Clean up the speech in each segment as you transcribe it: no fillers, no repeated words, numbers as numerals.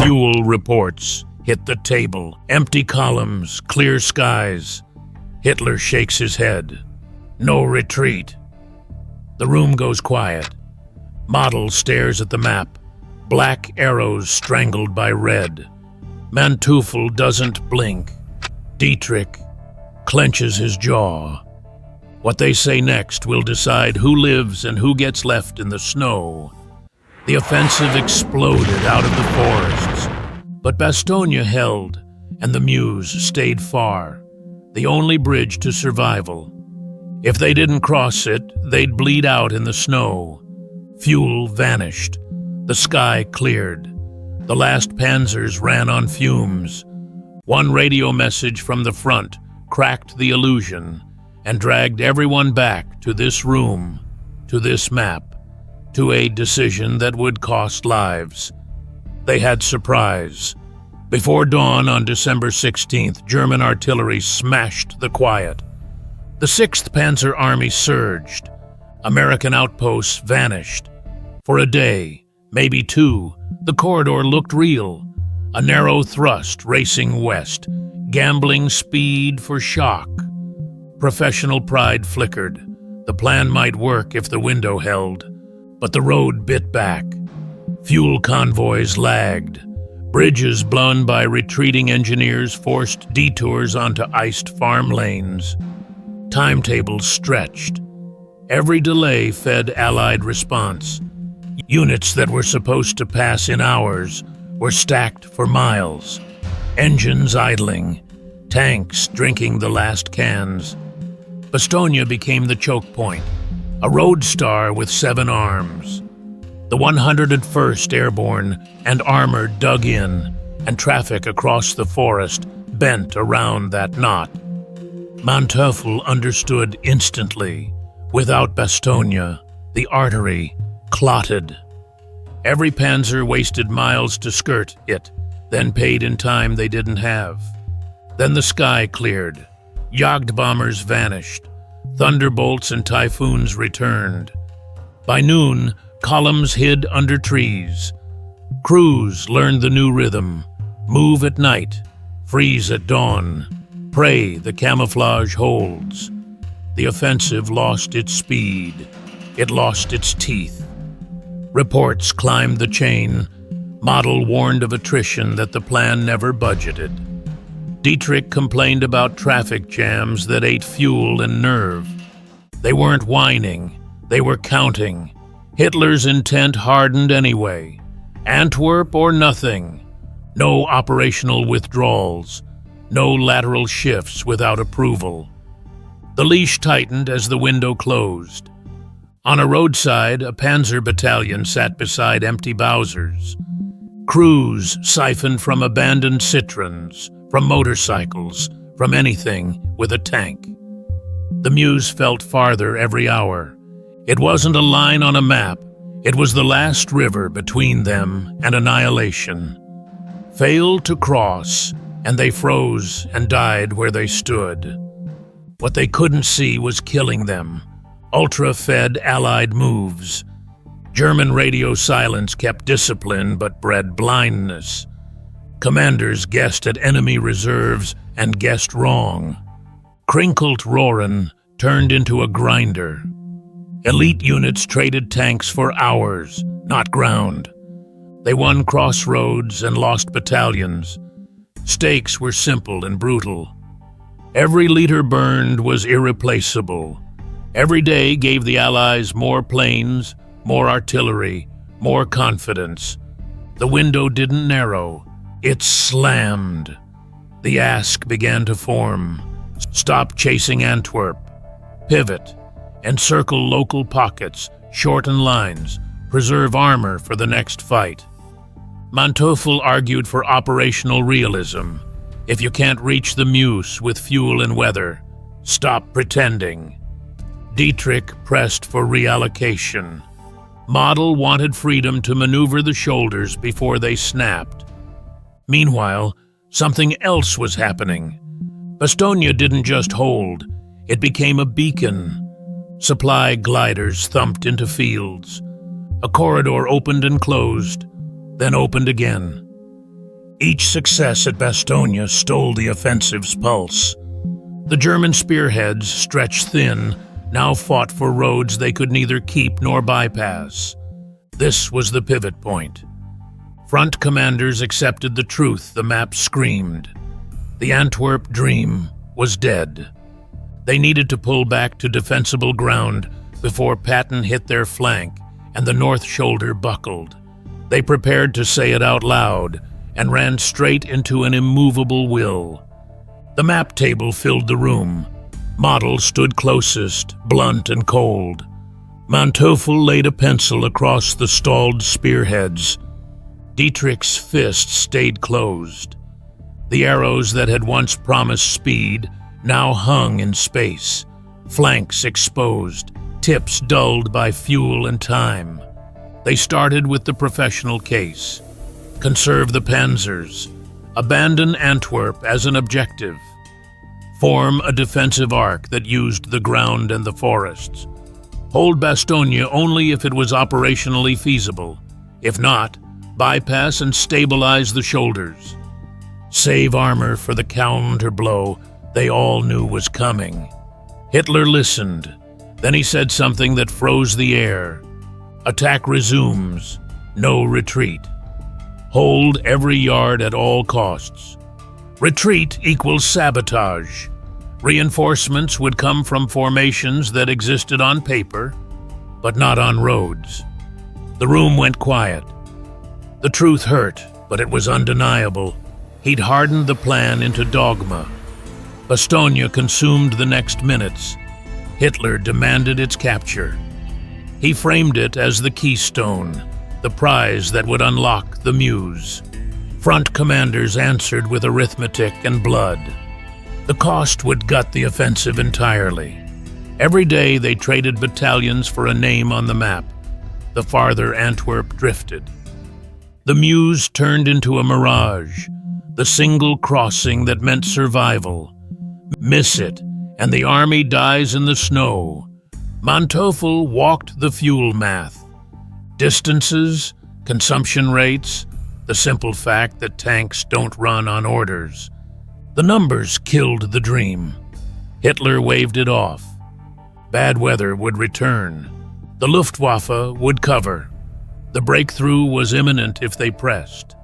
Fuel reports hit the table. Empty columns, clear skies. Hitler shakes his head. No retreat. The room goes quiet. Model stares at the map. Black arrows strangled by red. Manteuffel doesn't blink. Dietrich clenches his jaw. What they say next will decide who lives and who gets left in the snow. The offensive exploded out of the forests, but Bastogne held, and the Meuse stayed far, the only bridge to survival. If they didn't cross it, they'd bleed out in the snow. Fuel vanished. The sky cleared. The last Panzers ran on fumes. One radio message from the front cracked the illusion and dragged everyone back to this room, to this map, to a decision that would cost lives. They had surprise. Before dawn on December 16th, German artillery smashed the quiet. The 6th Panzer Army surged. American outposts vanished. For a day, maybe two, the corridor looked real. A narrow thrust racing west, gambling speed for shock. Professional pride flickered. The plan might work if the window held, but the road bit back. Fuel convoys lagged. Bridges blown by retreating engineers forced detours onto iced farm lanes. Timetables stretched. Every delay fed Allied response. Units that were supposed to pass in hours were stacked for miles. Engines idling. Tanks drinking the last cans. Bastogne became the choke point, a road star with 7 arms. The 101st Airborne and armored dug in, and traffic across the forest bent around that knot. Manteuffel understood instantly. Without Bastogne, the artery clotted. Every panzer wasted miles to skirt it, then paid in time they didn't have. Then the sky cleared. Jagdbombers vanished. Thunderbolts and typhoons returned. By noon, columns hid under trees. Crews learned the new rhythm. Move at night, freeze at dawn. Pray the camouflage holds. The offensive lost its speed. It lost its teeth. Reports climbed the chain. Model warned of attrition that the plan never budgeted. Dietrich complained about traffic jams that ate fuel and nerve. They weren't whining, they were counting. Hitler's intent hardened anyway. Antwerp or nothing. No operational withdrawals. No lateral shifts without approval. The leash tightened as the window closed. On a roadside, a Panzer battalion sat beside empty Bowsers. Crews siphoned from abandoned Citroens, from motorcycles, from anything with a tank. The Meuse felt farther every hour. It wasn't a line on a map. It was the last river between them and annihilation. Failed to cross, and they froze and died where they stood. What they couldn't see was killing them. Ultra-fed Allied moves. German radio silence kept discipline but bred blindness. Commanders guessed at enemy reserves and guessed wrong. Crinkled Rohren turned into a grinder. Elite units traded tanks for hours, not ground. They won crossroads and lost battalions. Stakes were simple and brutal. Every liter burned was irreplaceable. Every day gave the Allies more planes, more artillery, more confidence. The window didn't narrow. It slammed. The ask began to form. Stop chasing Antwerp. Pivot. Encircle local pockets. Shorten lines. Preserve armor for the next fight. Manteuffel argued for operational realism. If you can't reach the Meuse with fuel and weather, stop pretending. Dietrich pressed for reallocation. Model wanted freedom to maneuver the shoulders before they snapped. Meanwhile, something else was happening. Bastogne didn't just hold, it became a beacon. Supply gliders thumped into fields. A corridor opened and closed, then opened again. Each success at Bastogne stole the offensive's pulse. The German spearheads, stretched thin, now fought for roads they could neither keep nor bypass. This was the pivot point. Front commanders accepted the truth the map screamed. The Antwerp dream was dead. They needed to pull back to defensible ground before Patton hit their flank and the north shoulder buckled. They prepared to say it out loud and ran straight into an immovable will. The map table filled the room. Model stood closest, blunt and cold. Manteuffel laid a pencil across the stalled spearheads. Dietrich's fist stayed closed. The arrows that had once promised speed now hung in space, flanks exposed, tips dulled by fuel and time. They started with the professional case. Conserve the Panzers. Abandon Antwerp as an objective. Form a defensive arc that used the ground and the forests. Hold Bastogne only if it was operationally feasible. If not, bypass and stabilize the shoulders. Save armor for the counter-blow they all knew was coming. Hitler listened. Then he said something that froze the air. Attack resumes. No retreat. Hold every yard at all costs. Retreat equals sabotage. Reinforcements would come from formations that existed on paper, but not on roads. The room went quiet. The truth hurt, but it was undeniable. He'd hardened the plan into dogma. Bastogne consumed the next minutes. Hitler demanded its capture. He framed it as the keystone, the prize that would unlock the Meuse. Front commanders answered with arithmetic and blood. The cost would gut the offensive entirely. Every day they traded battalions for a name on the map. The farther Antwerp drifted. The Meuse turned into a mirage, the single crossing that meant survival. Miss it, and the army dies in the snow. Manteuffel walked the fuel math. Distances, consumption rates, the simple fact that tanks don't run on orders. The numbers killed the dream. Hitler waved it off. Bad weather would return. The Luftwaffe would cover. The breakthrough was imminent if they pressed.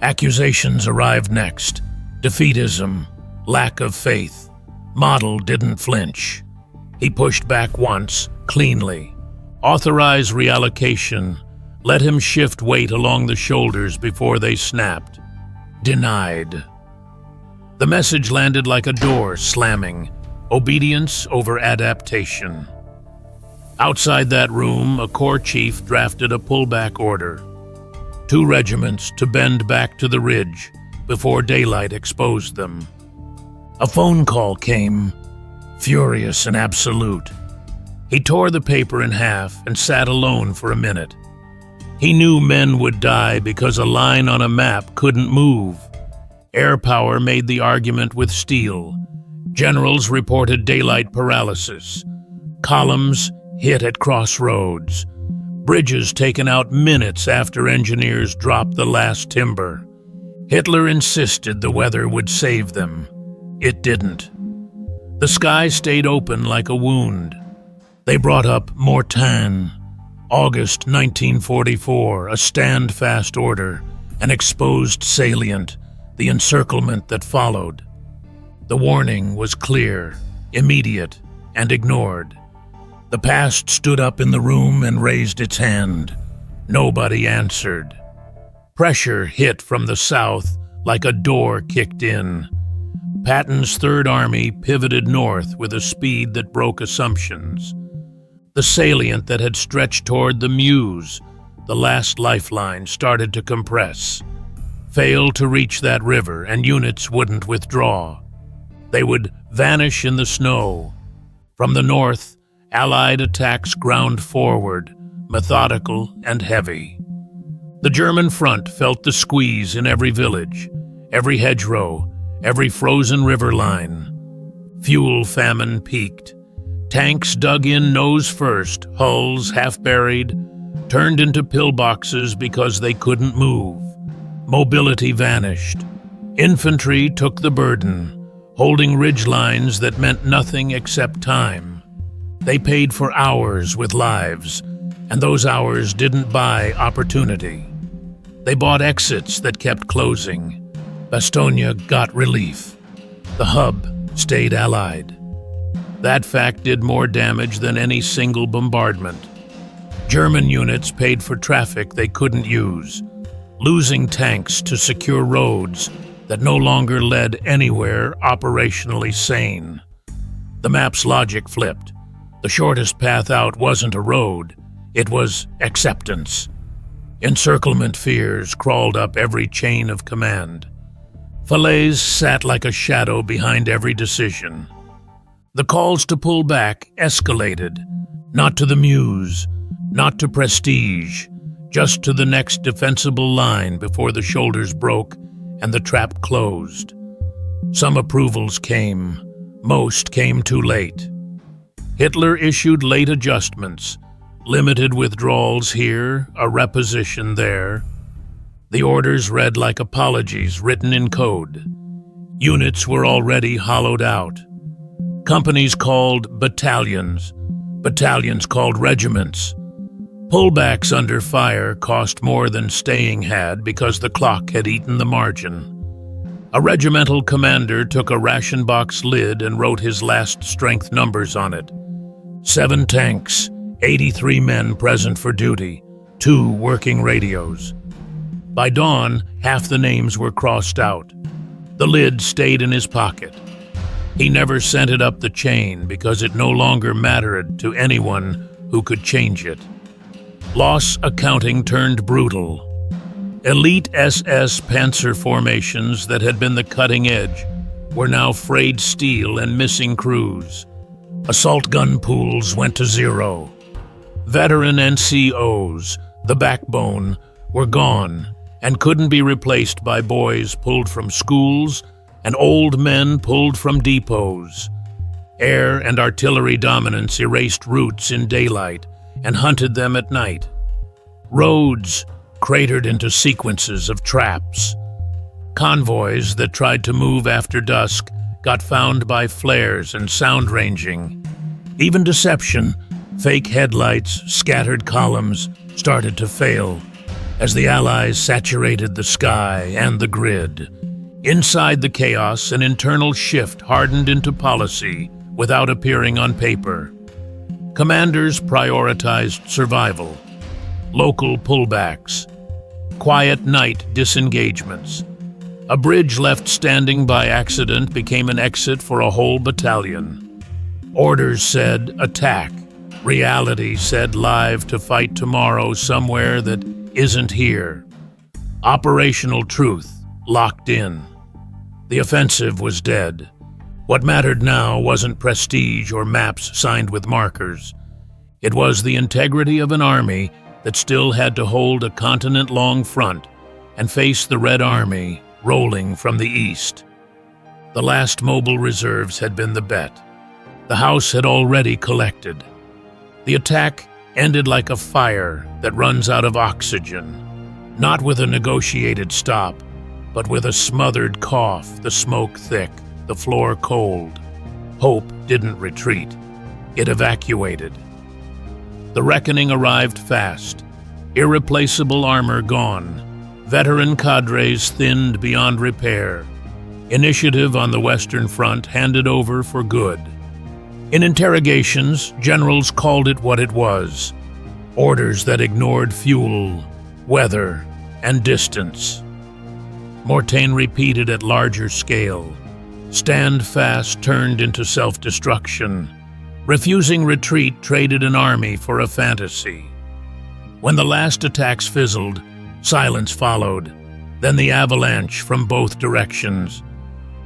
Accusations arrived next. Defeatism, lack of faith. Model didn't flinch. He pushed back once, cleanly. Authorize reallocation. Let him shift weight along the shoulders before they snapped. Denied. The message landed like a door slamming. Obedience over adaptation. Outside that room, a corps chief drafted a pullback order. 2 regiments to bend back to the ridge before daylight exposed them. A phone call came, furious and absolute. He tore the paper in half and sat alone for a minute. He knew men would die because a line on a map couldn't move. Air power made the argument with steel. Generals reported daylight paralysis. Columns hit at crossroads. Bridges taken out minutes after engineers dropped the last timber. Hitler insisted the weather would save them. It didn't. The sky stayed open like a wound. They brought up Mortain. August 1944, a stand-fast order, an exposed salient, the encirclement that followed. The warning was clear, immediate, and ignored. The past stood up in the room and raised its hand. Nobody answered. Pressure hit from the south like a door kicked in. Patton's Third Army pivoted north with a speed that broke assumptions. The salient that had stretched toward the Meuse, the last lifeline, started to compress. Failed to reach that river, and units wouldn't withdraw. They would vanish in the snow. From the north, Allied attacks ground forward, methodical and heavy. The German front felt the squeeze in every village, every hedgerow, every frozen river line. Fuel famine peaked. Tanks dug in nose first, hulls half buried, turned into pillboxes because they couldn't move. Mobility vanished. Infantry took the burden, holding ridgelines that meant nothing except time. They paid for hours with lives, and those hours didn't buy opportunity. They bought exits that kept closing. Bastogne got relief. The hub stayed allied. That fact did more damage than any single bombardment. German units paid for traffic they couldn't use, losing tanks to secure roads that no longer led anywhere operationally sane. The map's logic flipped. The shortest path out wasn't a road, it was acceptance. Encirclement fears crawled up every chain of command. Falaise sat like a shadow behind every decision. The calls to pull back escalated, not to the Meuse, not to prestige, just to the next defensible line before the shoulders broke and the trap closed. Some approvals came, most came too late. Hitler issued late adjustments, limited withdrawals here, a reposition there. The orders read like apologies written in code. Units were already hollowed out. Companies called battalions, battalions called regiments. Pullbacks under fire cost more than staying had because the clock had eaten the margin. A regimental commander took a ration box lid and wrote his last strength numbers on it. 7 tanks, 83 men present for duty, 2 working radios. By dawn, half the names were crossed out. The lid stayed in his pocket. He never sent it up the chain because it no longer mattered to anyone who could change it. Loss accounting turned brutal. Elite SS Panzer formations that had been the cutting edge were now frayed steel and missing crews. Assault gun pools went to zero. Veteran NCOs, the backbone, were gone and couldn't be replaced by boys pulled from schools and old men pulled from depots. Air and artillery dominance erased routes in daylight and hunted them at night. Roads cratered into sequences of traps. Convoys that tried to move after dusk got found by flares and sound ranging. Even deception, fake headlights, scattered columns, started to fail as the Allies saturated the sky and the grid. Inside the chaos, an internal shift hardened into policy without appearing on paper. Commanders prioritized survival, local pullbacks, quiet night disengagements. A bridge left standing by accident became an exit for a whole battalion. Orders said attack. Reality said live to fight tomorrow somewhere that isn't here. Operational truth locked in. The offensive was dead. What mattered now wasn't prestige or maps signed with markers. It was the integrity of an army that still had to hold a continent-long front and face the Red Army rolling from the east. The last mobile reserves had been the bet. The house had already collected. The attack ended like a fire that runs out of oxygen, not with a negotiated stop, but with a smothered cough, the smoke thick, the floor cold. Hope didn't retreat. It evacuated. The reckoning arrived fast. Irreplaceable armor gone. Veteran cadres thinned beyond repair. Initiative on the Western Front handed over for good. In interrogations, generals called it what it was. Orders that ignored fuel, weather, and distance. Mortain repeated at larger scale. Stand fast turned into self-destruction. Refusing retreat traded an army for a fantasy. When the last attacks fizzled, silence followed, then the avalanche from both directions.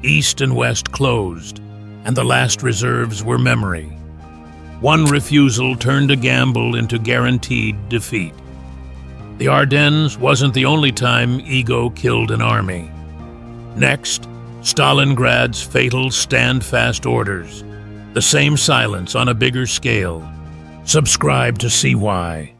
East and west closed, and the last reserves were memory. One refusal turned a gamble into guaranteed defeat. The Ardennes wasn't the only time ego killed an army. Next, Stalingrad's fatal stand-fast orders. The same silence on a bigger scale. Subscribe to see why.